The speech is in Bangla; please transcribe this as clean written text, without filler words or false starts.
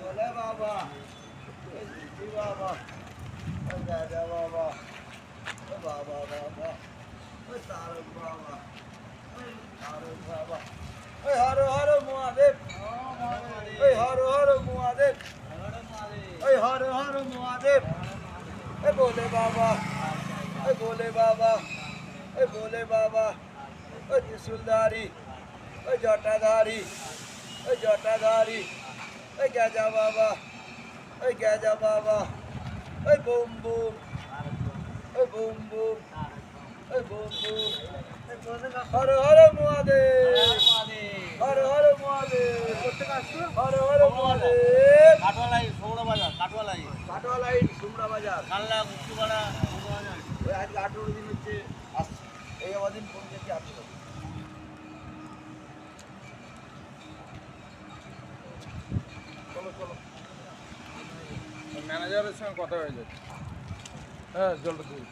বলে বাবা বাবা দাদা বাবা বাবা বাবা ওই তারক বাবা তারক বাবা ওই হর হর মহাদেব ওই হর হর মহাদেব ওই হর হর মহাদেব ওই বলে বাবা ওই বলে বাবা ওই বলে বাবা ওই ত্রিশূলধারী ওই জটাধারী ওই জটাধারী ওই গেজা বাবা ওই গেজা বাবা ওই বুম বুম ওই বুম বুম ওই বুম বুম হর হর মহাদেব হর হর মহাদেব হর হর মহাদেব কাটোয়ালাই সৌড়া বাজার কাটোয়ালাই কাটোয়ালাই সুমরা বাজার কাল্লা গুপ্তিপাড়া ওই আজকে 18 দিন হচ্ছে আসছে এই অদিন ফোন থেকে আসছে চলো চলো ম্যানেজারের সঙ্গে কথা হয়ে যাচ্ছে হ্যাঁ জলটা দিই